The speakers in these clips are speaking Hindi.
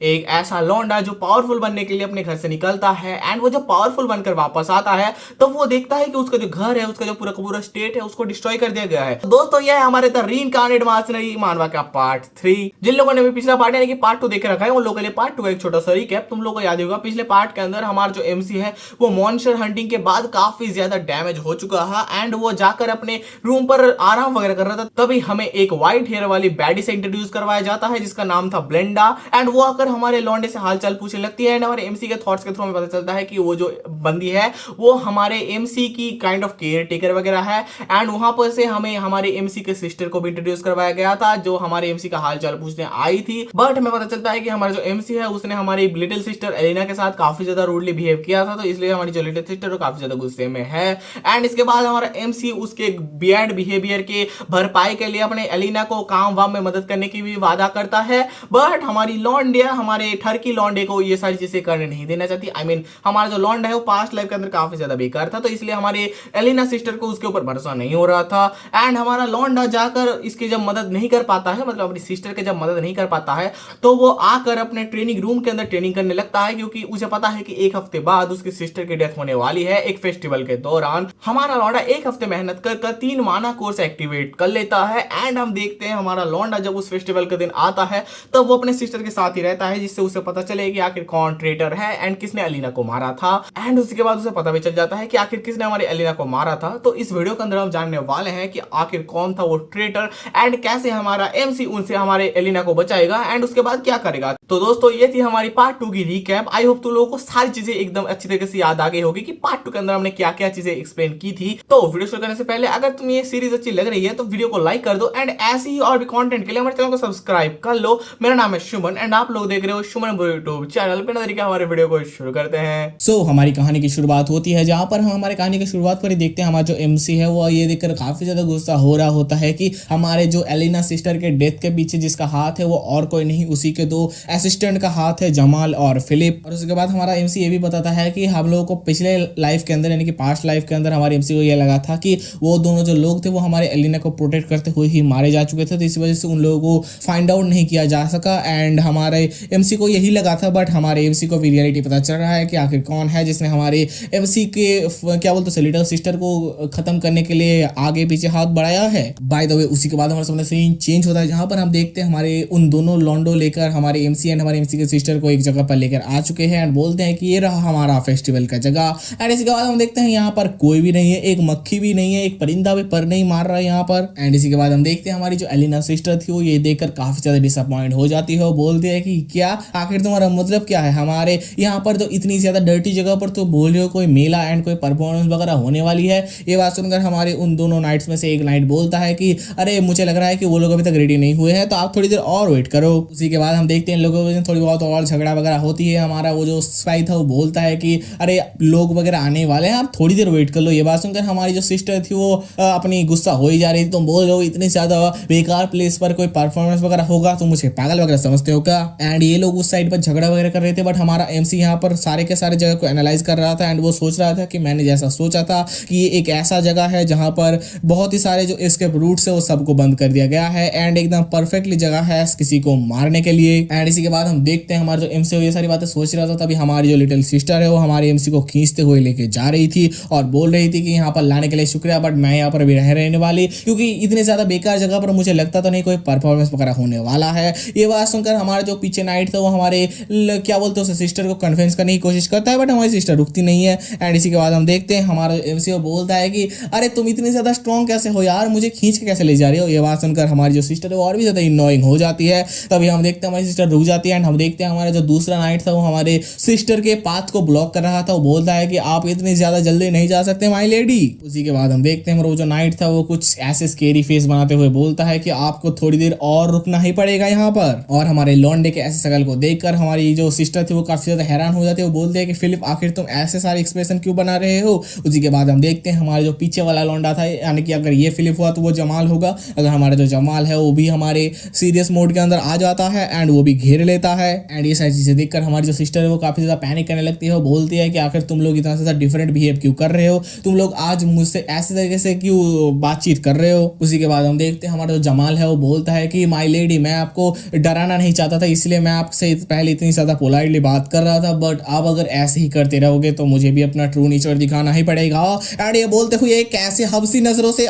एक ऐसा लौंडा जो पावरफुल बनने के लिए अपने घर से निकलता है एंड वो जब पावरफुल बनकर वापस आता है तो वो देखता है कि उसका जो घर है, उसका जो पूरा का पूरा स्टेट है, उसको डिस्ट्रॉय कर दिया गया है। तो दोस्तों यह है हमारे द रीइंकार्नेट मर्सनरी मानवा का पार्ट 3। जिन लोगों ने भी पिछला पार्ट यानी कि पार्ट 2 देख रखा है उन लोगों के लिए पार्ट 2 का एक छोटा सा रिकैप। तुम लोगों को याद होगा पिछले पार्ट के अंदर हमारा जो एमसी है वो मॉन्स्टर हंटिंग के बाद काफी ज्यादा डैमेज हो चुका है एंड वो जाकर अपने रूम पर आराम वगैरह कर रहा था। तभी हमें एक व्हाइट हेयर वाली बैडी से इंट्रोड्यूस करवाया जाता है जिसका नाम था ब्लेंडा एंड वो आकर हमारे लौंडे से हालचाल पूछने लगती है एंड हमारे एमसी के थॉट्स के थ्रू हमें पता चलता है कि वो जो बंदी है वो हमारे एमसी की काइंड ऑफ केयर टेकर वगैरह है एंड वहां पर से हमें हमारे एमसी के सिस्टर को भी इंट्रोड्यूस करवाया गया था जो हमारे एमसी का हालचाल पूछने आई थी। बट हमें पता चलता है कि हमारा जो एमसी है उसने हमारी लिटिल सिस्टर एलिना के साथ काफी ज्यादा रूडली बिहेव किया था, तो इसलिए हमारी जो लिटिल सिस्टर वो काफी ज्यादा गुस्से में है एंड इसके बाद हमारा एमसी उसके बियर्ड बिहेवियर के भरपाई के लिए अपने एलिना को काम वाम में मदद करने की भी वादा करता है। बट हमारी लॉन्डिया हमारे ठरकी लॉन्डे को ये सारी चीजें करने नहीं देना चाहती। आई मीन हमारा जो लॉन्डा है वो पास्ट लाइफ के अंदर काफी ज्यादा बेकार था, तो इसलिए हमारे एलिना सिस्टर को उसके ऊपर भरोसा नहीं हो रहा था एंड हमारा लॉन्डा जाकर इसकी जब मदद नहीं कर पाता है, मतलब अपनी सिस्टर के जब मदद नहीं कर पाता है तो वो आकर अपने ट्रेनिंग रूम के अंदर ट्रेनिंग करने लगता है क्योंकि उसे पता है कि एक हफ्ते बाद उसकी सिस्टर की डेथ होने वाली है एक फेस्टिवल के दौरान। हमारा लॉन्डा एक हफ्ते मेहनत कर 3 माना कोर्स एक्टिवेट कर लेता है एंड हम देखते हैं हमारा लॉन्डा जब उस फेस्टिवल के दिन आता है तो वो अपने सिस्टर के साथ ही रहता है जिससे उसे पता चले कि आखिर कौन ट्रेटर है एंड किसने अलीना को मारा था एंड उसके बाद उसे पता भी चल जाता है कि आखिर किसने हमारी अलीना को मारा था। तो इस वीडियो के अंदर हम जानने वाले हैं कि आखिर कौन था वो ट्रेटर एंड कैसे हमारा एमसी उनसे हमारे एलिना को बचाएगा एंड उसके बाद क्या करेगा। तो दोस्तों ये थी हमारी पार्ट 2 की रिकैप। आई होप तुम लोगों को सारी चीजें एकदम अच्छी तरीके से याद आ गई होगी कि पार्ट 2 के अंदर हमने क्या क्या चीजें एक्सप्लेन की थी। तो वीडियो शुरू करने से पहले अगर तुम्हें ये सीरीज अच्छी लग रही है तो वीडियो को लाइक कर दो एंड ऐसी ही और भी कंटेंट के लिए हमारे चैनल को सब्सक्राइब कर लो। मेरा नाम है शुमन एंड आप लोग देख रहे हो शुमन यूट्यूब चैनल पे। तरीके हमारे वीडियो को शुरू करते हैं। हमारी कहानी की शुरुआत होती है जहां पर हम हमारे कहानी की शुरुआत पर ही देखते हैं हमारा जो एमसी है वो ये देखकर काफी ज्यादा गुस्सा हो रहा होता है कि हमारे जो एलिना सिस्टर के डेथ के पीछे जिसका हाथ है वो और कोई नहीं उसी के 2 असिस्टेंट का हाथ है, जमाल और फिलिप। और उसके बाद हमारा एमसी ये भी बताता है कि हम लोगों को पिछले लाइफ के अंदर यानी कि पास्ट लाइफ के अंदर हमारे एमसी को ये लगा था कि वो दोनों जो लोग थे वो हमारे एलिना को प्रोटेक्ट करते हुए ही मारे जा चुके थे, तो इस वजह से उन लोगों को फाइंड आउट नहीं किया जा सका एंड हमारे एमसी को यही लगा था। बट हमारे एमसी को भी रियलिटी पता चल रहा है कि आखिर कौन है जिसने हमारे एमसी के क्या बोलते हैं लिटिल सिस्टर को खत्म करने के लिए आगे पीछे हाथ बढ़ाया है। बाय द वे उसी के बाद हमारा सामने सीन चेंज होता है जहां पर हम देखते हैं हमारे उन दोनों लॉन्डो लेकर हमारे एमसी एंड हमारे एमसी के सिस्टर को एक जगह पर लेकर आ चुके हैं एंड बोलते हैं कि ये रहा हमारा फेस्टिवल का जगह। एंड इसके बाद हम देखते हैं यहाँ पर कोई भी नहीं है, एक मक्खी भी नहीं है, एक परिंदा भी पर नहीं मार रहा है यहाँ पर। एंड इसी के बाद हम देखते हैं हमारी जो एलिना सिस्टर थी वो ये देखकर काफी ज्यादा डिसअपॉइंट हो जाती है। वो बोलती है कि क्या आखिर तुम्हारा मतलब क्या है, हमारे यहाँ पर तो इतनी ज्यादा डर्टी जगह पर तो बोल रहे हो कोई मेला एंड कोई परफॉर्मेंस वगैरह होने वाली है। ये बात सुनकर हमारे उन दोनों नाइट्स में से एक नाइट बोलता है कि अरे मुझे लग रहा है कि वो लोग अभी तक रेडी नहीं हुए हैं तो आप थोड़ी देर और वेट करो। उसी के बाद हम देखते हैं लोगों में थोड़ी बहुत और झगड़ा वगैरह होती है। हमारा वो जो स्पाई था वो बोलता है कि अरे लोग वगैरह आने वाले हैं आप थोड़ी देर वेट कर लो। ये बात सुनकर हमारी जो सिस्टर थी वो अपनी गुस्सा हो ही जा रही थी। तुम बोल रहे हो इतनी ज्यादा बेकार प्लेस पर कोई परफॉर्मेंस वगैरह होगा तो मुझे पागल वगैरह समझते हो क्या। एंड ये लोग उस साइड पर झगड़ा वगैरह कर रहे थे बट हमारा एमसी यहाँ पर सारे के सारे जगह को एनालाइज कर रहा था एंड वो सोच रहा था कि मैंने जैसा सोचा था कि ये एक ऐसा जगह है जहां पर बहुत ही सारे जो एस्केप रूट्स है वो सबको बंद कर दिया गया है एंड एकदम परफेक्टली जगह है किसी को मारने के लिए। एंड इसी के बाद हम देखते हैं हमारा जो एमसी ये सारी बातें सोच रहा था तभी हमारी जो लिटिल सिस्टर है वो हमारे एमसी को खींचते हुए लेके जा रही थी और बोल रही थी कि यहाँ पर लाने के लिए शुक्रिया बट मैं यहाँ पर अभी रहने वाली क्योंकि इतने ज्यादा बेकार जगह पर मुझे लगता तो नहीं कोई परफॉर्मेंस वगैरह होने वाला है। ये बात सुनकर हमारे जो पीछे नाइट था वो हमारे क्या बोलते हैं सिस्टर को कन्विंस करने की कोशिश करता है बट हमारी सिस्टर रुकती नहीं है। एंड इसी के बाद हम देखते हैं हमारा एमसी बोलता है कि अरे तुम इतनी ज्यादा स्ट्रॉन्ग कैसे हो यार, मुझे खींच के कैसे ले जा रही हो। ये बात सुनकर हमारी जो सिस्टर है वो और भी ज्यादा इनोइंग हो जाती है। तभी हम देखते हैं हमारी सिस्टर रुक जाती है एंड हम देखते हैं हमारा जो दूसरा नाइट था वो हमारे सिस्टर के पाथ को ब्लॉक कर रहा था। वो बोलता है कि आप इतनी ज्यादा जल्दी नहीं जा सकते माई लेडी। उसी के बाद हम देखते हैं हमारा वो जो नाइट था वो कुछ ऐसे स्केरी फेस बनाते हुए बोलता है कि आपको थोड़ी देर और रुकना ही पड़ेगा यहाँ पर। और हमारे लॉन्डे के ऐसे शकल को देखकर हमारी जो सिस्टर थी वो काफी ज्यादा हैरान हो जाती है। वो बोलते हैं कि फिलिप आखिर तुम ऐसे सारे एक्सप्रेशन क्यों बना रहे हो। उसी के बाद हम देखते हैं हमारे जो पीछे वाला लौंडा था यानी कि अगर ये फिलिप हुआ तो वो जमाल होगा, अगर हमारा जो जमाल है वो भी हमारे सीरियस मोड के अंदर आ जाता है एंड वो भी घेर लेता है। एंड ये सारी चीजें देखकर हमारी जो सिस्टर है वो काफी ज्यादा पैनिक करने लगती है। वो बोलती है कि आखिर तुम लोग इतना ज्यादा डिफरेंट बिहेव क्यों कर रहे हो, तुम लोग आज मुझसे ऐसे तरीके से क्यों बातचीत कर रहे हो। उसी के बाद हम देखते हैं हमारा जो जमाल है वो बोलता है कि माई लेडी मैं आपको डराना नहीं चाहता था इसलिए मैं आपसे पहले इतनी ज्यादा पोलाइटली बात कर रहा था, बट अब अगर ऐसे ही करते रहोगे तो मुझे भी अपना ट्रू नेचर दिखाना ही पड़ेगा। एंड ये बोलते हुए कैसे हबसी नजरों से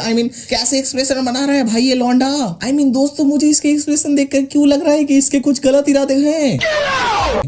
कैसे एक्सप्रेशन बना रहा है भाई ये लौंडा। दोस्तों मुझे इसके एक्सप्रेशन देखकर क्यों लग रहा है कि इसके कुछ गलत इरादे हैं।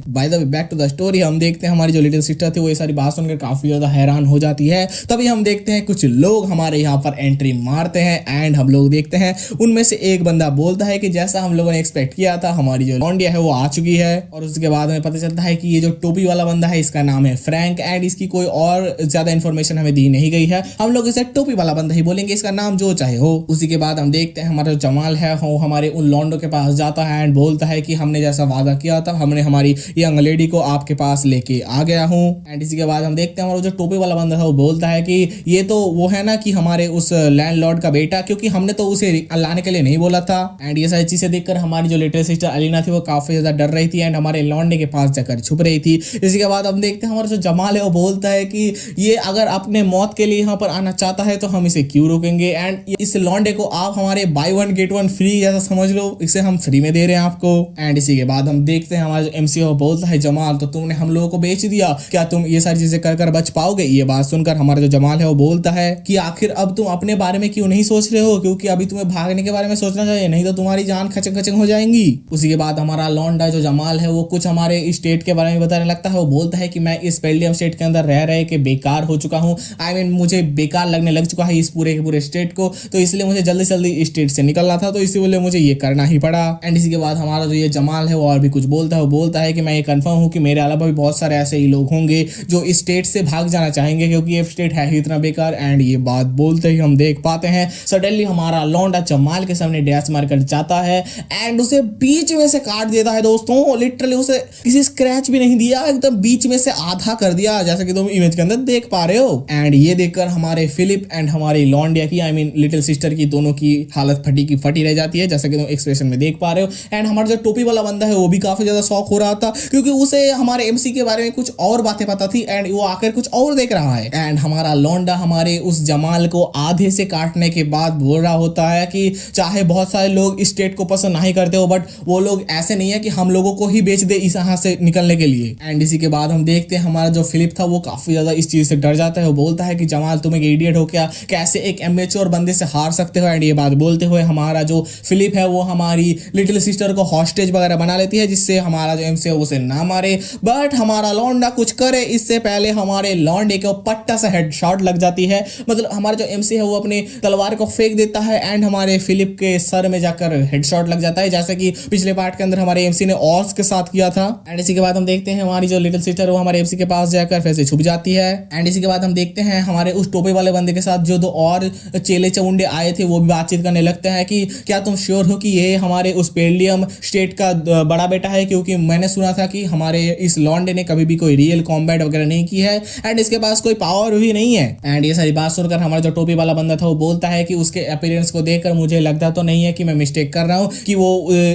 By the way back to the story, हम देखते हैं हमारी जो लिटिल सिस्टर थी वो ये सारी बात सुनकर काफी ज्यादा हैरान हो जाती है। तभी हम देखते हैं कुछ लोग हमारे यहाँ पर एंट्री मारते हैं एंड हम लोग देखते हैं उनमें से एक बंदा बोलता है कि जैसा हम लोगों ने एक्सपेक्ट किया था हमारी जो लौंडिया है वो आ चुकी है। और उसके बाद हमें पता चलता है कि ये जो टोपी वाला बंदा है इसका नाम है फ्रैंक एंड इसकी कोई और ज्यादा इन्फॉर्मेशन हमें दी नहीं गई है। हम लोग इसे टोपी वाला बंदा ही बोलेंगे, इसका नाम जो चाहे हो। उसी के बाद हम देखते हैं हमारा जो जमाल है वो हमारे उन लौंडों के पास जाता है एंड बोलता है कि हमने जैसा वादा किया था हमने हमारी यंग लेडी को आपके पास लेके आ गया हूँ। एंड इसी के बाद हम देखते हैं हमारा जो टोपी वाला बंदा था वो बोलता है कि ये तो वो है ना कि हमारे उस लैंडलॉर्ड का बेटा, क्योंकि हमने तो उसे लाने के लिए नहीं बोला था। एंड ये सारी चीजें देखकर हमारी जो लिटिल सिस्टर अलीना थी वो काफी ज्यादा डर रही थी एंड हमारे लौंडे के पास जाकर छुप रही थी। इसी के बाद हम देखते हैं हमारा जो जमाल है वो बोलता है कि ये अगर अपने मौत के लिए यहाँ पर आना चाहता है तो हम इसे क्यों रोकेंगे। एंड इस लौंडे को आप हमारे by one get one free जैसा समझ लो, इसे हम फ्री में दे रहे हैं आपको। एंड इसी के बाद हम देखते हैं हमारा जो एमसी वो बोलता है जमाल तो तुमने हम लोगों को बेच दिया, क्या तुम ये सारी चीजें कर कर बच पाओगे। ये बात सुनकर हमारा जो जमाल है वो बोलता है कि आखिर अब तुम अपने बारे में क्यों नहीं सोच रहे हो, क्योंकि अभी तुम्हें भागने के बारे में सोचना चाहिए, नहीं तो तुम्हारी जान खचंग खचंग हो जाएंगी। उसी के बाद हमारा लौंडा जो जमाल है वो कुछ हमारे स्टेट के बारे में बताने लगता है। वो बोलता है कि मैं इस पेल्डियम स्टेट के अंदर रह रहे के बेकार हो चुका हूँ। मुझे बेकार लगने लग चुका है इस पूरे के पूरे स्टेट को, तो इसलिए मुझे जल्दी से जल्दी स्टेट से निकलना था, तो इसीलिए मुझे ये करना ही पड़ा। एंड इसी के बाद हमारा जो ये जमाल है वो और भी कुछ बोलता है। वो बोलता है कि मैं ये कंफर्म हूँ कि मेरे अलावा भी बहुत सारे ऐसे ही लोग होंगे जो इस स्टेट से भाग जाना चाहेंगे, क्योंकि ये स्टेट है ही इतना बेकार। एंड ये बात बोलते ही हम देख पाते हैं सडनली हमारा लौंडा जमाल के सामने डैश मार कर जाता है एंड उसे बीच में से काट देता है। दोस्तों लिटरली उसे किसी स्क्रैच भी नहीं दिया, एकदम बीच में से आधा कर दिया, जैसा कि तुम इमेज के अंदर देख पा रहे हो। एंड ये देखकर हमारे फिलिप एंड हमारी लौंडिया की लिटिल सिस्टर की दोनों की हालत फटी की फटी रह जाती है, जैसा कि तुम एक्सप्रेशन में देख पा रहे हो। एंड हमारा जो टोपी वाला बंदा है वो भी काफी ज्यादा शॉक हो रहा था, क्योंकि उसे हमारे एमसी के बारे में कुछ और बातें पता थी एंड वो आकर कुछ और देख रहा है। एंड हमारा लौंडा हमारे उस जमाल को आधे से काटने के बाद बोल रहा होता है कि चाहे बहुत सारे लोग इस स्टेट को पसंद नहीं करते हो, बट वो लोग ऐसे नहीं है कि हम लोगों को ही बेच दे इस यहाँ से निकलने के लिए। एंड इसी के बाद हम देखते हैं हमारा जो फिलिप था वो काफी ज्यादा इस चीज से डर जाता है। वो बोलता है कि जमाल तुम एक इडियट हो क्या, कैसे एक एमेच्योर बंदे से हार सकते हो। एंड ये बात बोलते हुए हमारा जो फिलिप है वो हमारी लिटिल सिस्टर को हॉस्टेज वगैरह बना लेती है, जिससे हमारा जो एमसी है उसे ना मारे। बट हमारा लौंडा कुछ करे इससे पहले हमारे लौंडे को पट्टा से हेडशॉट लग जाती है। मतलब हमारा जो एमसी है वो अपनी तलवार को फेंक देता है एंड हमारे फिलिप के सर में जाकर हेडशॉट लग जाता है, जैसे कि पिछले पार्ट के अंदर हमारे एमसी ने ऑस के साथ किया था। एंड इसी के बाद हम देखते हैं हमारी जो लिटिल सिस्टर है वो हमारे एमसी के पास जाकर फिर से छुप जाती है। एंड इसी के बाद हम देखते हैं हमारे उस टोपे वाले बंदे के साथ जो दो और चेले चमुंडे आए थे वो भी बातचीत करने लगते हैं कि क्या तुम श्योर हो कि ये हमारे उस पेल्डियम स्टेट का बड़ा बेटा है, क्योंकि मैंने सुना था कि हमारे इस लॉन्डे ने कभी भी कोई रियल कॉम्बैट वगैरह नहीं की है एंड इसके पास कोई पावर भी नहीं है। एंड ये सारी बात सुनकर हमारा जो टोपी वाला बंदा था वो बोलता है कि उसके अपीयरेंस को देखकर मुझे लगता तो नहीं है कि मैं मिस्टेक कर रहा हूँ कि वो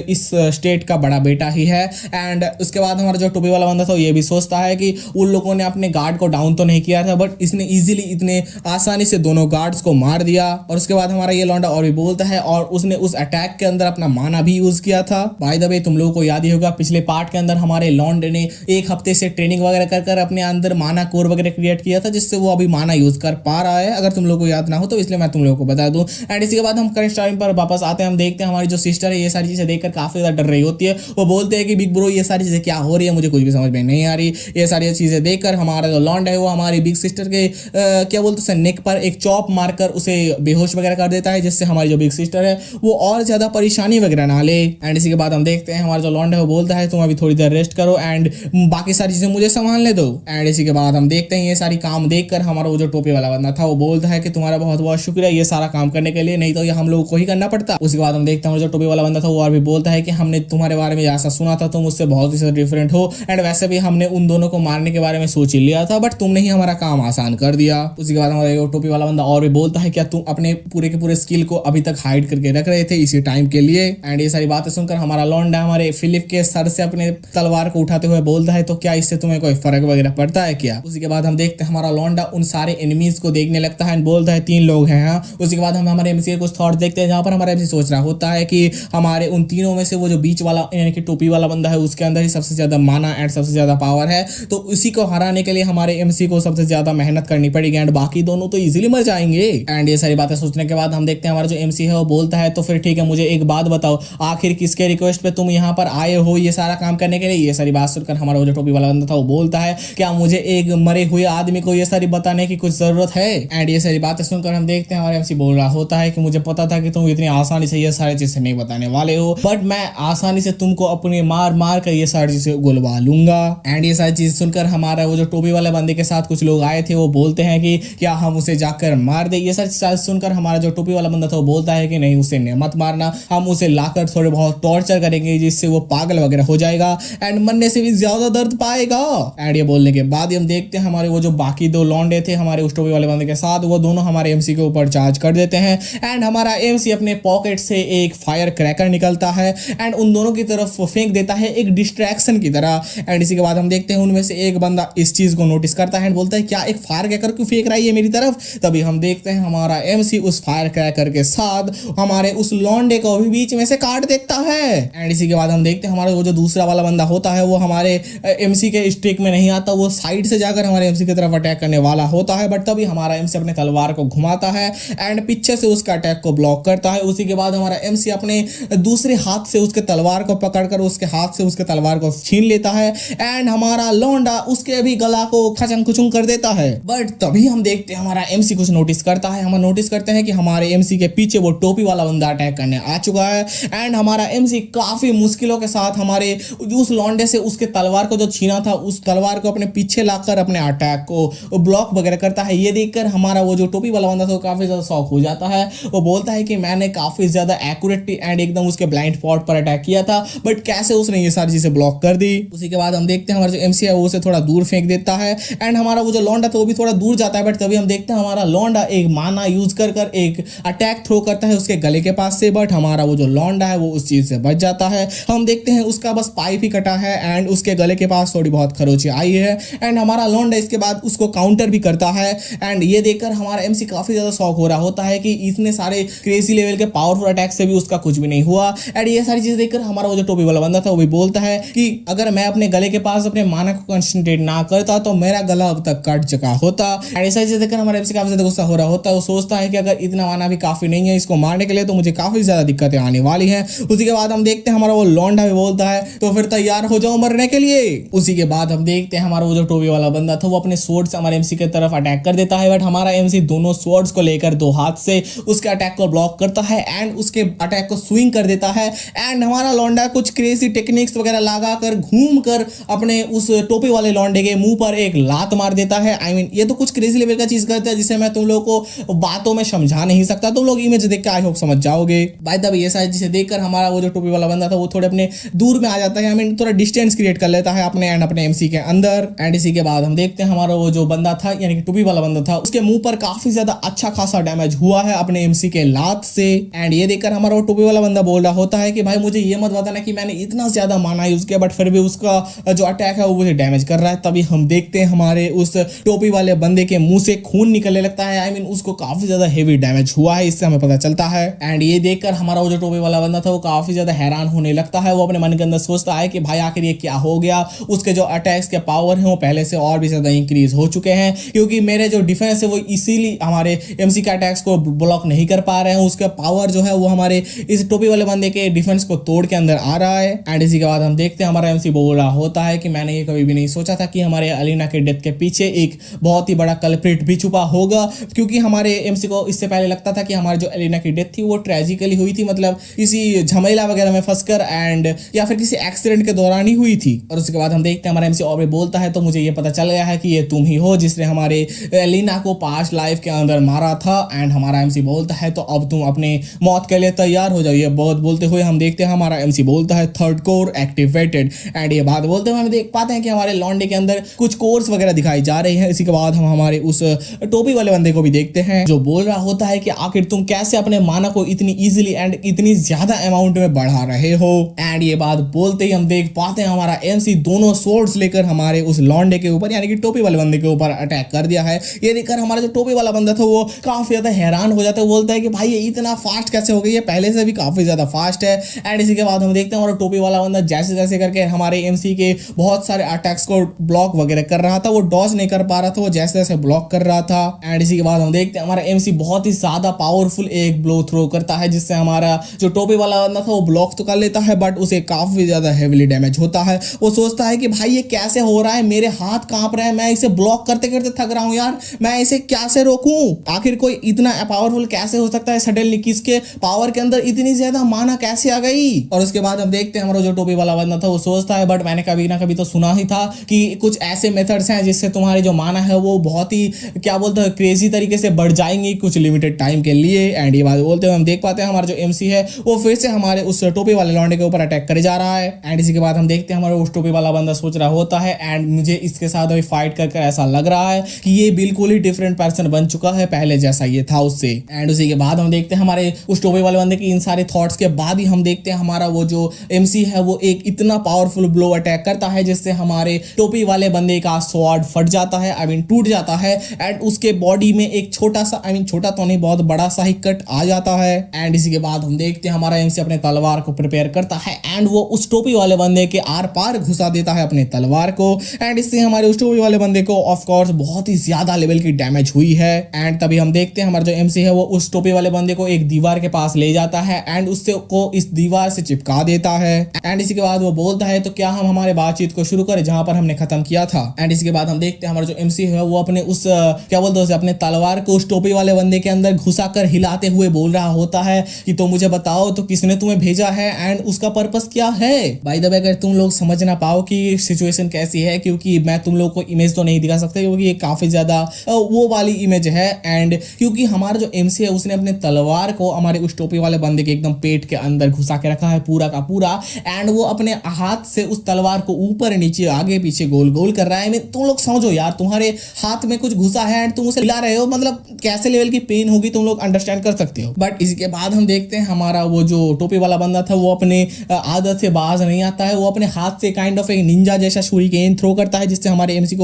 इस स्टेट का बड़ा बेटा ही है। एंड उसके बाद हमारा जो टोपी वाला बंदा था ये भी सोचता है कि उन लोगों ने अपने गार्ड को डाउन तो नहीं किया था, बट इसने इजीली इतने आसानी से दोनों गार्ड्स को मार दिया। और उसके बाद हमारा ये लौंडा और भी बोलता है और उसने उस अटैक के अंदर अपना माना भी यूज किया था। बाय द वे तुम लोगों को याद ही होगा पिछले पार्ट के अंदर हमारे लौंडे ने एक हफ्ते से ट्रेनिंग वगैरह कर कर अपने अंदर माना कोर वगैरह क्रिएट किया था, जिससे वो अभी माना यूज कर पा रहा है। अगर तुम लोगों को याद ना हो तो इसलिए मैं तुम लोगों को बता दूं। एंड इसके बाद हम करंट टाइम पर वापस आते हैं। हम देखते हैं हमारी जो सिस्टर है ये सारी चीजें देखकर काफी ज्यादा डर रही होती है। वो बोलते हैं कि बिग ब्रो ये सारी चीजें क्या हो रही है, मुझे कुछ भी समझ में नहीं आ रही। ये सारी चीजें देखकर हमारा जो लॉन्ड है वो हमारी बिग सिस्टर के क्या बोलते हैं नेक पर एक चॉप मारकर उसे बेहोश वगैरह कर देता है, जिससे हमारी जो बिग सिस्टर है वो और ज्यादा परेशानी वगैरह ना ले। एंड इसी के बाद हम देखते हैं हमारा जो लॉन्ड है वो बोलता है तुम अभी थोड़ी देर रेस्ट करो एंड बाकी सारी चीजें मुझे संभालने दो। एंड इसी के बाद हम देखते हैं ये सारी काम देखकर हमारा वो जो टोपी वाला बंदा था वो बोलता है कि तुम्हारा बहुत बहुत शुक्रिया ये सारा काम करने के लिए, नहीं तो ये हम लोगों को ही करना पड़ता। उसके बाद हम देखते हैं जो टोपी वाला बंदा था वो और भी बोलता है कि हमने तुम्हारे बारे में ऐसा सुना था, तुम उससे बहुत ही डिफरेंट हो एंड वैसे भी हमने उन दोनों को मारने के बारे में सोच ही लिया था, बट तुमने ही हमारा काम आसान कर दिया। उसके बाद हमारा टोपी वाला बंदा और भी बोलता है क्या तुम अपने पूरे के पूरे स्किल को अभी तक हाइड करके रख रहे थे इसी टाइम के लिए। एंड ये सारी बातें सुनकर हमारा लॉन्डा हमारे फिलिप के सर से अपने तलवार को उठाते हुए बोलता है तो क्या इससे तुम्हें कोई फर्क वगैरह पड़ता है क्या। उसी के बाद हम देखते हैं हमारा लौंडा उन सारे एनिमीज को देखने लगता है, बोलता है 3 लोग हैं। हाँ, उसी के बाद हम हमारे एमसी के कुछ थॉट देखते हैं, जहां पर हमारा एमसी सोच रहा होता है कि हमारे उन तीनों में से वो जो बीच वाला यानी कि टोपी वाला बंदा है उसके अंदर ही सबसे ज्यादा माना एंड सबसे ज्यादा पावर है, तो उसी को हराने के लिए हमारे एमसी को सबसे ज्यादा मेहनत करनी पड़ेगी एंड बाकी दोनों तो इजीली मर जाएंगे। एंड ये सारी बातें सोचने के बाद हम देखते हैं हमारा जो एमसी है वो बोलता है तो फिर ठीक है, मुझे एक बात बताओ, आखिर किसके रिक्वेस्ट पे तुम यहाँ पर आए हो ये सारा काम करने के लिए। ये सारी बात सुनकर हमारा वो जो टोपी वाला बंदा था वो बोलता है क्या मुझे एक मरे हुए आदमी को ये सारी बताने की कुछ जरूरत है। एंड ये सारी बातें सुनकर हम देखते हैं हमारे एमसी बोल रहा होता है कि मुझे पता था कि तुम इतनी आसानी से ये सारी चीजें नहीं बताने वाले हो, बट मैं आसानी से तुमको अपने मार मार कर ये सारी चीजें गुलवा लूंगा। एंड ये सारी चीजें सुनकर हमारा वो जो टोपी वाले बंदे के साथ कुछ लोग आए थे वो बोलते हैं कि क्या हम उसे जाकर मार दे। ये सारी चीजें सुनकर हमारा जो टोपी वाला बंदा था वो बोलता है कि नहीं, उसे मत मारना, हम उसे लाकर थोड़े बहुत टॉर्चर करेंगे जिससे वो पागल वगैरह हो जाएगा एंड मरने से भी ज्यादा दर्द पाएगा। एंड ये बोलने के बाद ही हम देखते हैं हमारे वो जो बाकी 2 लौंडे थे हमारे उस टोपी वाले बंदे के साथ, वो दोनों हमारे एमसी के ऊपर चार्ज कर देते हैं एंड हमारा एमसी अपने पॉकेट से एक फायर क्रैकर निकलता है एंड उन दोनों की तरफ फेंक देता है एक डिस्ट्रैक्शन की तरह। एंड इसी के बाद हम देखते हैं उनमें से एक बंदा इस चीज को नोटिस करता है एंड बोलता है क्या एक फायर क्रैकर क्यों फेंक रहा है ये मेरी तरफ। तभी हम देखते हैं हमारा एमसी उस फायर क्रैकर के साथ हमारे उस लौंडे को भी बीच में से काट देता है। एंड इसी के बाद हम देखते हैं हमारा वो जो दूसरा वाला बंदा होता है वो हमारे एमसी के स्ट्रिक में नहीं आता, वो साइड से जाकर हमारे एमसी की तरफ अटैक करने वाला होता है, बट तभी हमारा एमसी अपने तलवार को घुमाता है एंड पीछे से उसका अटैक को ब्लॉक करता है। उसी के बाद हमारा एमसी अपने दूसरे हाथ से उसके तलवार को पकड़कर उसके हाथ से उसके तलवार को छीन लेता है एंड हमारा लौंडा उसके भी गला को खचंग खुचुंग कर देता है। बट तभी हम देखते हैं हमारा एमसी कुछ नोटिस करता है, हम नोटिस करते हैं कि हमारे एमसी के पीछे वो टोपी वाला बंदा अटैक करने आ चुका है एंड हमारा एमसी काफी मुश्किलों के साथ हमारे उस लौंडे से उसके तलवार को जो छीना था उस तलवार को अपने पीछे लाकर अपने अटैक को ब्लॉक वगैरह करता है। ये देखकर हमारा वो जो टोपी वाला बंदा था वो काफी ज्यादा शॉक हो जाता है, वो बोलता है कि मैंने काफी ज्यादा एक्यूरेट एंड एकदम उसके ब्लाइंड स्पॉट पर अटैक किया था, बट कैसे उसने ये सारी चीजें ब्लॉक कर दी। उसी के बाद हम देखते हैं हमारा जो एमसी है वो उसे थोड़ा दूर फेंक देता है एंड हमारा वो जो लौंडा था वो भी थोड़ा दूर जाता है, बट तभी हम देखते हैं हमारा लौंडा एक माना यूज कर एक अटैक थ्रो करता है उसके गले के पास से, बट हमारा वो जो लौंडा है वो उस चीज से बच जाता है। हम देखते हैं उसका बस पाइप ही कटा है एंड उसके गले के पास थोड़ी बहुत खरोंच आई है एंड हमारा लौंडा इसके बाद उसको काउंटर भी करता है एंड ये देखकर हमारा एमसी काफी ज्यादा शॉक हो रहा होता है कि इतने सारे क्रेजी लेवल के पावरफुल अटैक से भी उसका कुछ भी नहीं हुआ। एंड ये सारी चीजें देखकर हमारा वो जो टोपी वाला बंदा था वो भी बोलता है कि अगर मैं अपने गले के पास अपने माना को कंसंट्रेट ना करता तो मेरा गला अब तक कट चुका होता। एंड ऐसा चीजें देखकर हमारा एमसी काफी ज्यादा गुस्सा हो रहा होता है, वो सोचता है कि अगर इतना माना भी काफी नहीं है इसको मारने के लिए तो मुझे काफी ज्यादा दिक्कतें आने वाली हैं। उसी के बाद हम देखते हैं हमारा वो लौंडा भी बोलता है तो फिर तैयार हो जाओ मरने के लिए। उसी के बाद हम देखते हैं हमारा वो जो टोपी वाला बंदा था वो अपने स्वॉर्ड से हमारे एमसी की तरफ अटैक कर देता है, बट हमारा एमसी दोनों स्वॉर्ड्स को लेकर 2 हाथ से उसके अटैक को ब्लॉक करता है एंड उसके अटैक को स्विंग कर देता है एंड हमारा लौंडा कुछ क्रेजी टेक्निक्स वगैरह लगाकर घूम कर अपने उस टोपी वाले लौंडे के मुंह पर एक लात मार देता है। आई मीन ये तो कुछ क्रेजी लेवल का चीज करता है जिसे मैं तुम लोगों को बातों में समझा नहीं सकता, तुम लोग इमेज देख के आई होप समझ जाओगे। बाय द वे ये सारी चीजें देखकर हमारा वो जो टोपी वाला बंदा था वो थोड़े अपने दूर में आ जाता है, आई मीन थोड़ा डिस्टेंस क्रिएट कर लेता है अपने एंड अपने एमसी के अंदर। एंड इसी के बाद हम देखते हैं हमारा वो जो बंदा था यानी कि टोपी वाला बंदा था उसके मुंह पर काफी ज्यादा अच्छा खासा डैमेज हुआ है अपने एमसी के लात से। एंड ये देखकर हमारा वो टोपी वाला बंदा बोल रहा होता है कि भाई मुझे ये मत बताना कि मैंने इतना ज्यादा माना यूज किया बट फिर भी उसका जो अटैक है वो मुझे डैमेज कर रहा है। तभी हम देखते हैं हमारे उस टोपी वाले बंदे के मुंह से खून निकलने लगता है, आई मीन उसको काफी ज्यादा हेवी डैमेज हुआ है, इससे हमें पता चलता है। एंड ये देखकर हमारा वो जो टोपी वाला बंदा था वो काफी ज्यादा हैरान होने लगता है, वो अपने मन के अंदर सोचता है कि भाई आखिर ये क्या हो गया। उसके जो अटैक्स के पावर हैं वो पहले से और भी ज्यादा इंक्रीज हो चुके हैं क्योंकि मेरे जो डिफेंस है वो इसीलिए हमारे एमसी के अटैक्स को ब्लॉक नहीं कर पा रहे हैं, उसका पावर जो है वो हमारे इस टोपी वाले बंदे के डिफेंस को तोड़ के अंदर आ रहा है। एंड इसी के बाद हम देखते हैं हमारा एमसी बोल रहा होता है कि मैंने ये कभी भी नहीं सोचा था कि हमारे अलीना के डेथ के पीछे एक बहुत ही बड़ा कल्प्रिट भी छुपा होगा, क्योंकि हमारे एमसी को इससे पहले लगता था कि हमारी जो अलीना की डेथ थी वो ट्रेजिकली हुई थी, मतलब किसी झमेला वगैरह में फंसकर एंड या फिर किसी एक्सीडेंट के दौरान ही हुई थी। और उसके बाद हम देखते हैं हमारा एमसी और भी बोलता है तो मुझे ये पता चल गया है कि ये तुम ही हो जिसने हमारे अलीना को पास्ट लाइफ के अंदर मारा था। एंड हमारा एमसी बोलता है तो अब तुम अपने मौत के लिए तैयार हो जाइए। बहुत बोलते हुए हम देखते हैं हमारा एमसी बोलता है थर्ड कोर एक्टिवेटेड। एंड ये बात बोलते हुए हम देख पाते हैं कि हमारे लॉन्डे के अंदर कुछ कोर्स वगैरह दिखाई जा रही हैं। इसी के बाद हम हमारे उस टोपी वाले बंदे को भी देखते हैं जो बोल रहा होता है कि आखिर तुम कैसे अपने माना को इतनी इजीली एंड इतनी ज्यादा अमाउंट में बढ़ा रहे हो। एंड ये बात बोलते ही हम देख पाते हैं हमारा एमसी दोनों सोर्ड्स लेकर हमारे उस लॉन्डे के ऊपर यानी कि टोपी वाले बंदे के ऊपर अटैक कर दिया है। ये देखकर हमारा जो टोपी वाला बंदा था वो काफी ज्यादा हैरान हो जाता है, बोलता है कि भाई ये इतना फास्ट कैसे हो गई है, पहले से भी काफी ज्यादा फास्ट है। एंड इसी के बाद हम देखते हैं हमारा टोपी वाला बंदा जैसे जैसे करके हमारे एमसी के बहुत सारे अटैक्स को ब्लॉक वगैरह कर रहा था, वो डॉज नहीं कर पा रहा था, वो जैसे जैसे ब्लॉक कर रहा था। एंड इसी के बाद हम देखते हैं हमारा एमसी बहुत ही ज्यादा पावरफुल एक ब्लो थ्रो करता है, जिससे हमारा जो टोपी वाला बंदा था वो ब्लॉक तो कर लेता है बट उसे काफी ज्यादा हेवीली डैमेज होता है। वो सोचता है कि भाई ये कैसे हो रहा है, मेरे हाथ कांप रहे हैं, मैं इसे ब्लॉक करते करते थक रहा हूं यार, मैं इसे कैसे रोकूं, आखिर कोई इतना पावरफुल कैसे हो सकता है, सडनली किसके पावर के अंदर इतनी ज्यादा माना कैसे आ गई। और उसके बाद हम देखते हैं हमारा जो टोपी वाला बंदा था वो सोचता है बट मैंने कभी ना कभी तो सुना ही था कि कुछ ऐसे मेथड्स हैं जिससे तुम्हारी जो माना है वो बहुत ही क्या बोलते हैं क्रेजी तरीके से बढ़ जाएंगी कुछ लिमिटेड टाइम के लिए। एंड ये बात बोलते हुए हम देख पाते हैं हमारा जो एमसी है वो फिर से हमारे उस टोपी वाले लौंडे के ऊपर अटैक करे जा रहा है। एंड इसी के बाद हम देखते हैं हमारा उस टोपी वाला बंदा सोच रहा होता है एंड मुझे इसके साथ अभी फाइट कर ऐसा लग रहा है कि ये बिल्कुल ही डिफरेंट पर्सन बन चुका है पहले जैसा ये था उससे। एंड उसी के बाद हम देखते हैं हमारे उस टोपी वाले बंदे की इन सारे थॉट्स के बाद ही हम देखते हैं हमारा वो जो एमसी है वो एक इतना पावरफुल ब्लो अटैक करता है जिससे हमारे टोपी वाले बंदे का स्वॉर्ड फट जाता है, आई मीन टूट जाता है। एंड उसके बॉडी में एक छोटा सा, आई मीन छोटा तो नहीं बहुत बड़ा सा ही कट आ जाता है। एंड इसी के बाद हम देखते हैं हमारा एमसी अपने तलवार को प्रिपेयर करता है एंड वो उस टोपी वाले बंदे के आर पार घुसा देता है अपने तलवार को। एंड इससे हमारे उस टोपी वाले बंदे को ऑफ कोर्स बहुत ही ज्यादा लेवल की डैमेज हुई है। एंड तभी हम देखते हैं हमारा जो एमसी है वो उस टोपी वाले बंदे को एक दीवार के पास ले जाता है एंड उससे को इस दीवार से चिपका देता है। एंड इसी के बाद वो बोलता है तो क्या हम हमारे बातचीत को शुरू करें जहां पर हमने खत्म किया था। एंड इसके बाद हम देखते हैं हमारा जो एमसी है वो अपने उस क्या बोलते हैं अपने तलवार को उस टोपी वाले बंदे के अंदर घुसा कर हिलाते हुए बोल रहा होता है कि तो मुझे बताओ तो किसने तुम्हें भेजा है एंड उसका पर्पस क्या है। बाय द वे अगर तुम लोग समझ ना पाओ कि सिचुएशन कैसी है, क्योंकि मैं तुम लोग को इमेज तो नहीं दिखा सकता क्योंकि ये काफी ज्यादा वो वाली इमेज है। एंड क्योंकि हमारा जो एमसी है उसने अपने तलवार को हमारे उस टोपी वाले बंदे के एकदम पेट के अंदर घुसा के रखा है पूरा का पूरा। एंड वो अपने हाथ से उस तलवार को ऊपर नीचे आगे पीछे गोल गोल कर रहा है। तुम लोग समझो यार, तुम्हारे हाथ में कुछ घुसा है एंड तुम उसे हिला रहे हो, मतलब कैसे लेवल की पेन होगी तुम लोग अंडरस्टैंड कर सकते हो। बट इसके बाद हम देखते हैं हमारा वो जो टोपी वाला बंदा था वो अपने आदत से बाज नहीं आता है, वो अपने हाथ से काइंड ऑफ एक निंजा जैसा शूरिकेन थ्रो करता है जिससे हमारे एमसी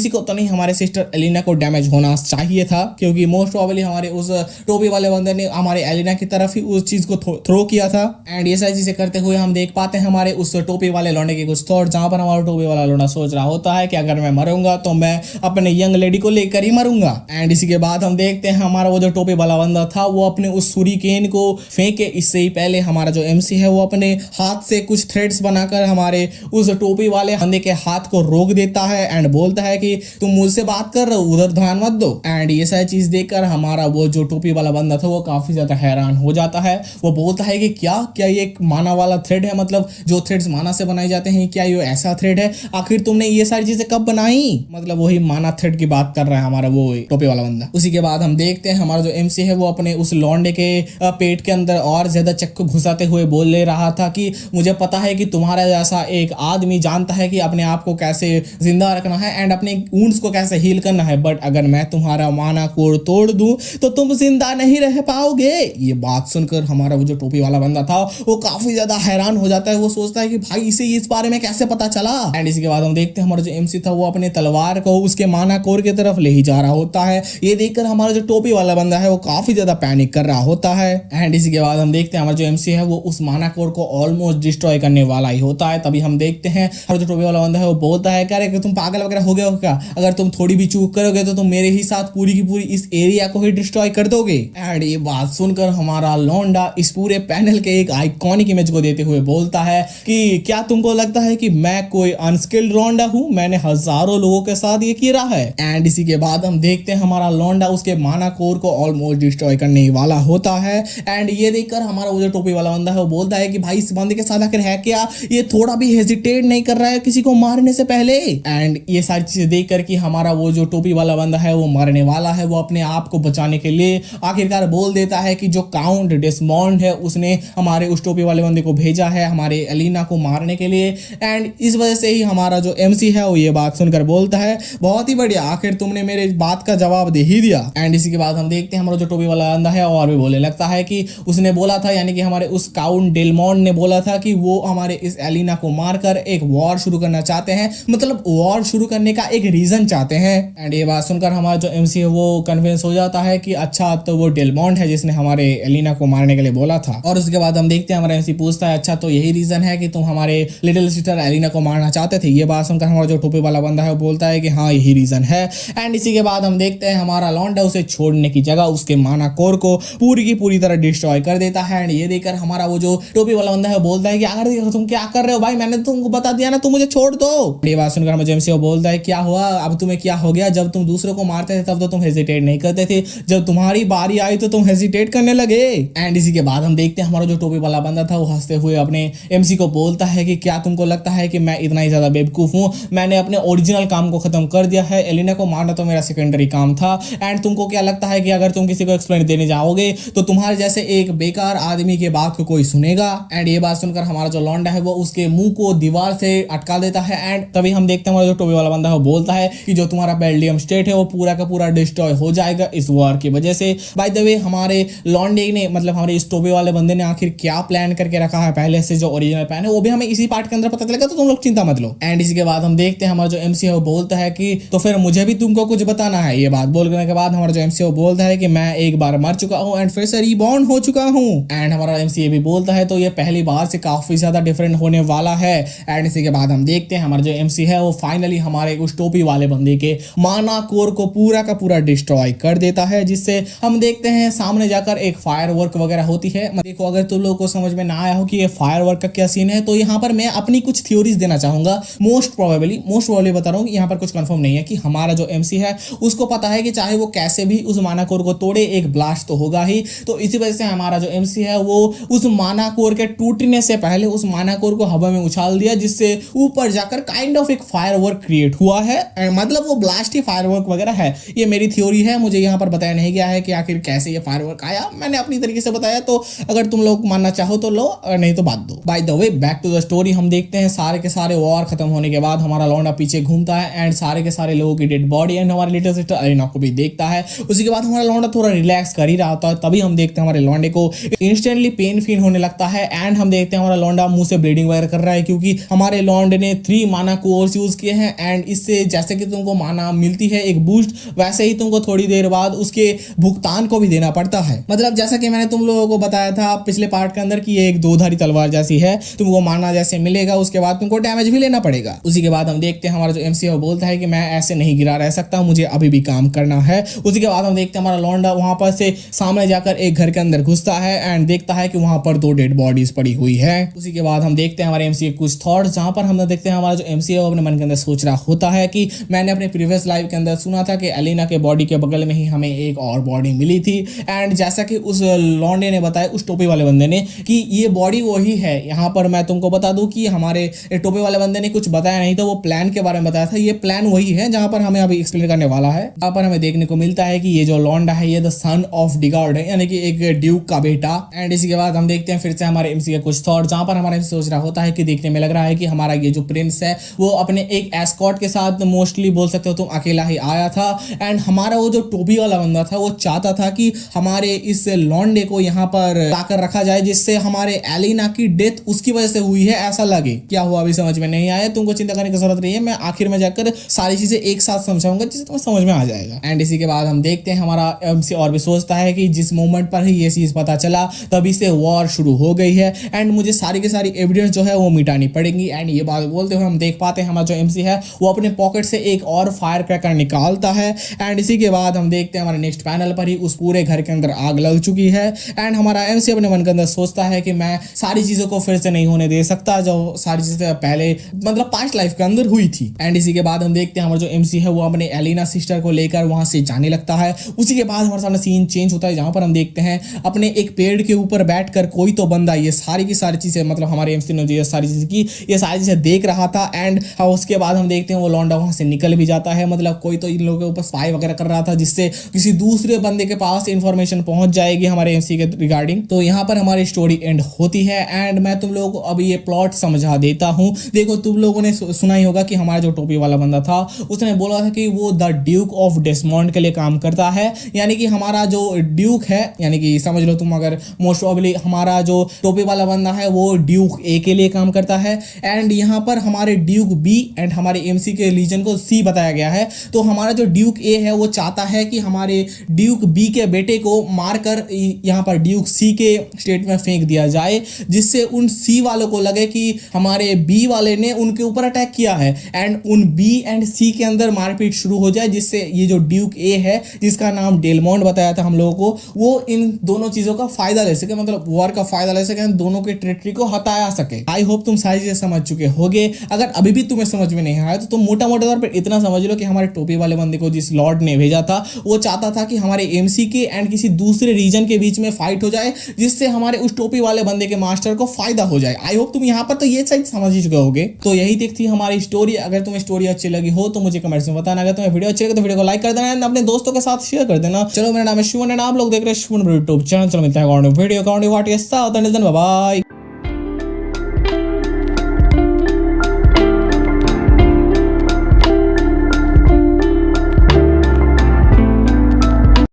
को तो नहीं हमारे सिस्टर एलिना को डैमेज होना चाहिए था, क्योंकि मोस्ट प्रोबेबली हमारे उस टोपी वाले बंदे ने हमारे एलिना की तरफ ही उस चीज को थ्रो किया था। एंड ये सारी चीजें करते हुए हम देख पाते हैं हमारे उस टोपी वाले लौंडे के कुछ थॉट, जहां पर हमारा टोपी वाला लौंडा सोच रहा होता है कि अगर मैं मरूंगा तो मैं अपने यंग लेडी को लेकर ही मरूंगा। एंड इसी के बाद हम देखते हैं हमारा वो जो टोपी वाला बंदा था वो अपने उस शूरिकेन को फेंके इससे ही पहले हमारा जो एमसी है वो अपने हाथ से कुछ थ्रेड्स बनाकर हमारे उस टोपी वाले बंदे के हाथ को रोक देता है एंड बोलता है कि तुम मुझसे बात कर रहे हो, उधर ध्यान मत दो। एंड ये सारी चीज देखकर हमारा वो जो टोपी वाला बंदा था वो काफी ज्यादा हैरान हो जाता है। वो बोलता है कि क्या ये एक माना वाला थ्रेड है, मतलब जो थ्रेड्स माना से बनाए जाते हैं क्या ये ऐसा थ्रेड है, आखिर तुमने ये सारी चीजें कब बनाई, मतलब वही माना थ्रेड की बात कर रहा है हमारा वो टोपी वाला बंदा। उसी के बाद हम देखते हैं हमारा जो एमसी है वो अपने उस लौंडे के पेट के अंदर और ज्यादा चक्कू घुसाते हुए बोल ले रहा था कि मुझे पता है कि तुम्हारा जैसा एक आदमी जानता है कि अपने आप को कैसे जिंदा रखना है एंड अपने वुंड्स को कैसे हील करना है, बट अगर मैं तुम्हारा माना कोड तोड़ दूं तो तुम जिंदा नहीं रह पाओगे। ये बात सुनकर हमारा वो जो टोपी वाला बंदा था वो काफी ज्यादा हैरान हो जाता है। वो सोचता है कि भाई इसे इस बारे में कैसे पता चला। एंड इसके बाद हम देखते हैं हमारा जो एमसी था वो अपने तलवार को उसके माना कोर की तरफ ले ही जा रहा होता है। ये देखकर हमारा जो टोपी वाला बंदा है वो काफी ज्यादा पैनिक कर रहा होता है। एंड इसी के बाद हम देखते हैं हमारा जो एमसी है वो उस माना कोर को ऑलमोस्ट डिस्ट्रॉय करने वाला ही होता है। तभी हम देखते हैं हमारा जो टोपी वाला बंदा है वो बोलता है कि तुम पागल वगैरह हो गए हो क्या, अगर तुम थोड़ी भी चूक करोगे तो तुम मेरे ही साथ पूरी की पूरी इस एरिया को ही डिस्ट्रॉय कर दोगे। एंड ये बात सुनकर हमारा लौंडा इस पूरे पैनल के एक आइकॉनिक इमेज को देते हुए बोलता है कि क्या तुमको लगता है कि मैं कोई अनस्किल्ड लौंडा हूं, मैंने हजारों लोगों के साथ ये किया है। एंड इसी के बाद हम देखते हैं हमारा लौंडा उसके माना कोर को ऑलमोस्ट डिस्ट्रॉय करने वाला होता है। एंड ये देखकर हमारा वो जो टोपी वाला बंदा है वो बोलता है कि भाई इस बंदे के साथ आखिर है क्या, ये थोड़ा भी हेजिटेट नहीं कर रहा है किसी को मारने से पहले। एंड ये सारी चीजें देख कर कि हमारा वो जो टोपी वाला बंदा है वो मरने वाला है, वो अपने आप को बचाने के लिए आखिरकार बोल देता है कि जो काउंट डेस्मॉन्ड है उसने हमारे उस टोपी वाले बंदे को भेजा है हमारे एलिना को मारने के लिए। एंड इस वजह से ही हमारा जो एमसी है वो ये बात सुनकर बोलता है बहुत ही बढ़िया, आखिर तुमने मेरे बात का जवाब दे ही दिया। एंड इसी के बाद हम देखते हैं हमारा जो टोपी वाला बंदा है और भी बोलने लगता है कि उसने बोला था, यानी कि हमारे उस काउंट डेलमॉन्ड ने बोला था कि वो हमारे इस एलिना को मारकर एक वॉर शुरू करना चाहते हैं, मतलब वॉर शुरू करने का एक रीजन चाहते हैं। एंड ये बात सुनकर हमारा जो एमसी है वो कन्विंस हो जाता है कि अच्छा तो वो डेलमॉन्ट है जिसने हमारे एलिना को मारने के लिए बोला था। और उसके बाद हम देखते हैं हमारा एमसी पूछता है अच्छा तो यही रीजन है कि तुम हमारे लिटिल सिस्टर एलिना को मारना चाहते थे। ये बात सुनकर हमारा जो टोपी वाला बंदा है वो बोलता है कि हाँ यही रीजन है। एंड इसी के बाद हम देखते हैं हमारा लॉन्डा उसे छोड़ने की जगह उसके माना कोर को पूरी की पूरी तरह डिस्ट्रॉय कर देता है। एंड ये देखकर हमारा वो जो टोपी वाला बंदा है बोलता है कि अगर तुम क्या कर रहे हो भाई, मैंने तुमको बता दिया ना, तुम मुझे छोड़ दो। ये बात सुनकर मुझे एमसी बोलता है क्या हुआ, अब तुम्हें क्या हो गया, जब तुम दूसरों को मारते थे तब तो तुम हेजिटेट नहीं करते थे, जब तुम्हारी बारी आई तो तुम हेजिटेट करने लगे। एंड इसी के बाद हम देखते हैं हमारा जो टोपी वाला बंदा था वो हंसते हुए अपने एमसी को बोलता है कि क्या तुमको लगता है कि मैं इतना ही ज्यादा बेवकूफ हूं, मैंने अपने ओरिजिनल काम को खत्म कर दिया है, एलिना को मारना तो मेरा सेकेंडरी काम था। एंड तुमको क्या लगता है कि अगर तुम किसी को एक्सप्लेन देने जाओगे तो तुम्हारे जैसे एक बेकार आदमी के बात को कोई सुनेगा। एंड ये बात सुनकर हमारा जो लॉन्डा है वो उसके मुंह को दीवार से अटका देता है। एंड तभी हम देखते हैं हमारा जो टोपी वाला बंदा है वो बोलता है कि जो तुम्हारा बेल्जियम स्टेट है वो पूरा का पूरा डिस्ट्रॉय हो जाएगा इस वॉर की वजह से। बाय द वे हमारे लॉन्डे ने मतलब हमारे इस टोपी वाले बंदे ने आखिर क्या प्लान करके रखा है पहले से, जो ओरिजिनल प्लान है वो भी हमें इसी पार्ट के अंदर पता चलेगा, तो तुम लोग चिंता मत लो। एंड इसके बाद हम देखते हैं हमारा जो एमसी है वो बोलता है कि तो फिर मुझे भी तुमको कुछ बताना है। ये बात बोलने के बाद हमारा जो एमसी है वो बोलता है कि मैं एक बार मर चुका हूँ एंड फिर से रीबॉर्न हो चुका हूँ। एंड हमारा एमसी ये भी बोलता है तो ये पहली बार से काफी ज्यादा डिफरेंट होने वाला है। एंड इसी के बाद हम देखते हैं हमारा जो एमसी है वो फाइनली हमारे उस टोपी वाले बंदे के माना कोर को पूरा का पूरा डिस्ट्रॉय कर देता है, जिससे हम देखते हैं सामने जाकर एक फायर वर्क वगैरह होती है। देखो अगर तुम लोगों को समझ में ना आया हो कि ये फायर वर्क का क्या सीन है तो यहाँ पर मैं अपनी कुछ थ्योरीज देना चाहूंगा। मोस्ट प्रोबेबली बता रहा हूँ, यहाँ पर कुछ कंफर्म नहीं है कि हमारा जो एमसी है उसको पता है कि चाहे वो कैसे भी उस माना कोर को तोड़े एक ब्लास्ट तो होगा ही, तो इसी वजह से हमारा जो एमसी है वो उस माना कोर के टूटने से पहले उस माना कोर को हवा में उछाल दिया, जिससे ऊपर जाकर काइंड ऑफ एक फायर वर्क क्रिएट हुआ है। मतलब वो ब्लास्ट ही फायर वर्क वगैरह है। ये मेरी थ्योरी है, मुझे यहाँ पर बताया नहीं गया है कि आखिर कैसे ये फायर वर्क आया, मैंने अपनी तरीके से बताया, तो अगर तुम लोग मानना चाहो तो लो, अगर नहीं तो बात दो। By the way back to the story, हम देखते हैं सारे के सारे वॉर खत्म होने के बाद हमारा लौंडा पीछे घूमता है एंड सारे के सारे लोगों की डेड बॉडी एंड हमारे लिटिल सिस्टर एलिना को भी देखता है। उसी के बाद हमारा लौंडा थोड़ा रिलैक्स कर ही रहा होता है, तभी हम देखते हैं हमारे लौंडे को इंस्टेंटली पेन फील होने लगता है एंड हम देखते हैं हमारा लौंडा मुंह से ब्लीडिंग वगैरह कर रहा है, क्योंकि हमारे लौंडे ने 3 माना कोर्स यूज किए हैं। एंड इससे जैसे कि तुमको माना मिलती है एक बूस्ट, वैसे ही तुमको थोड़ी देर बाद उसके भुगतान को भी देना पड़ता है। मतलब जैसा कि मैंने तुम लोगों को बताया था पिछले पार्ट के अंदर कि ये एक 2-धारी तलवार जैसी है, तुमको माना जैसे मिलेगा उसके बाद तुमको डैमेज भी लेना पड़ेगा। उसी के बाद हम देखते हैं हमारा जो एमसी है वो बोलता है कि मैं ऐसे नहीं गिरा रह सकता, मुझे अभी भी काम करना है। उसी के बाद हम देखते हैं हमारा लौंडा वहां पर से सामने जाकर एक घर के अंदर घुसता है एंड देखता है कि वहां पर 2 डेड बॉडीज पड़ी हुई है। उसी के बाद हम देखते हैं हमारे एमसी के कुछ थॉट्स, जहां पर हम देखते हैं हमारा जो एमसी है वो अपने मन के अंदर सोच रहा होता है कि मैंने अपने प्रीवियस लाइफ के अंदर सुना था कि एलिना के बॉडी के बगल में ही हमें एक और बॉडी मिली थी। एंड जैसा कि उस लौंडे ने बताया, उस टोपी वाले बंदे ने, कि ये बॉडी वही है। यहाँ पर मैं तुमको बता दूं कि हमारे टोपी वाले बंदे ने कुछ बताया नहीं था, वो प्लान के बारे में बताया था। ये प्लान वही है जहां पर हमें अभी एक्सप्लेन करने वाला है। यहाँ पर हमें देखने को मिलता है कि ये जो लौंडा है ये द सन ऑफ डिगार्ड है, यानी कि एक ड्यूक का बेटा। एंड इसी के बाद हम देखते हैं फिर से हमारे एमसी के कुछ थॉट, जहां पर हमारा एमसी सोच रहा होता है कि देखने में लग रहा है कि हमारा ये जो प्रिंस है वो अपने एक एस्कॉर्ट के साथ, मोस्टली बोल सकते हो तुम अकेला ही आया था। एंड हमारा वो जो टोपी वाला बंदा था वो चाहता था कि हमारे इस लौंडे को यहाँ पर लाकर रखा जाए, जिससे हमारे एलिना की डेथ उसकी वजह से हुई है ऐसा लगे। क्या हुआ अभी समझ में नहीं आया, तुमको चिंता करने की जरूरत नहीं है, मैं आखिर में जाकर सारी चीजें एक साथ समझाऊंगा जिससे तुम्हें समझ में आ जाएगा। एंड इसी के बाद हम देखते हैं हमारा एमसी और भी सोचता है कि जिस मोमेंट पर ही ये चीज पता चला तभी से वॉर शुरू हो गई है एंड मुझे सारी की सारी एविडेंस जो है वो मिटानी पड़ेगी। एंड ये बात बोलते हुए हम देख पाते हैं हमारा जो एमसी है वो अपने पॉकेट से एक और फायर क्रैकर निकालता है। एंड इसी के बाद हम देखते हैं हमारे नेक्स्ट पैनल पर ही उस पूरे घर के अंदर आग लग चुकी है। एंड हमारा एमसी अपने मन के अंदर सोचता है कि मैं सारी चीजों को फिर से नहीं होने दे सकता जो सारी चीजें पहले मतलब पास्ट लाइफ के अंदर हुई थी। एंड इसी के बाद हम देखते हैं हमारा जो एमसी है वो अपने एलिना सिस्टर को लेकर वहां से जाने लगता है। उसी के बाद हमारे सामने सीन चेंज होता है, जहां पर हम देखते हैं अपने एक पेड़ के ऊपर बैठकर कोई तो बंदा ये सारी की सारी चीजें, मतलब हमारे एमसी ने ये सारी चीजें की, ये सारी चीजें देख रहा था। एंड उसके बाद हम देखते हैं वो लौंडा वहां से निकल भी जाता है, मतलब कोई तो इन लोगों के ऊपर स्पाई वगैरह कर रहा था जिससे किसी दूसरे बंदे के पास इंफॉर्मेशन पहुंच जाएगी हमारे एमसी के रिगार्डिंग। तो यहाँ पर हमारी स्टोरी एंड होती है। एंड मैं तुम लोगों को अभी ये प्लॉट समझा देता हूँ। देखो तुम लोगों ने सुना ही होगा कि हमारा जो टोपी वाला बंदा था उसने बोला था कि वो द ड्यूक ऑफ डेस्मोंड के लिए काम करता है, यानी कि हमारा जो ड्यूक है, यानी कि समझ लो तुम, अगर मोस्ट प्रोबेबली हमारा जो टोपी वाला बंदा है वो ड्यूक ए के लिए काम करता है एंड यहाँ पर हमारे ड्यूक बी एंड हमारे एमसी के रीजन को सी बताया गया है। तो हमारा जो ड्यूक ए है वो चाहता है कि हमारे ड्यूक बी के बेटे को मारकर यहाँ पर ड्यूक सी के स्टेट में फेंक दिया जाए, जिससे उन सी वालों को लगे कि हमारे बी वाले ने उनके ऊपर अटैक किया है एंड उन बी एंड सी के अंदर मारपीट शुरू हो जाए, जिससे ये जो ड्यूक ए है जिसका नाम डेलमोंड बताया था हम लोगों को, वो इन दोनों चीजों का फायदा ले सके, मतलब वॉर का फायदा ले सके, दोनों के टेरिटरी को हटाया सके। आई होप तुम सारी चीजें समझ चुके होगे। अगर अभी भी तुम्हें समझ में नहीं आया तो तुम मोटा मोटा तौर पर इतना समझ लो कि हमारे टोपी वाले बंदे को जिस लॉर्ड ने भेजा था वो चाहता था कि हमारे एमसी के एंड किसी दूसरे रीजन के बीच में फाइट हो जाए, जिससे हमारे उस टोपी वाले बंदे के मास्टर को फायदा हो जाए। आई होप तुम यहाँ पर तो ये सही समझ ही चुके होगे। तो यही थी हमारी स्टोरी। अगर तुम्हें स्टोरी अच्छी लगी हो तो मुझे कमेंट्स में बताना। अगर तुम्हें वीडियो अच्छी लगे तो वीडियो को लाइक कर देना, अपने दोस्तों के साथ शेयर कर देना। चलो, मेरा नाम है शिवन एंड आप लोग देख रहे हैं शिवन यूट्यूब चैनल। चलो मिलते हैं वीडियो बाय।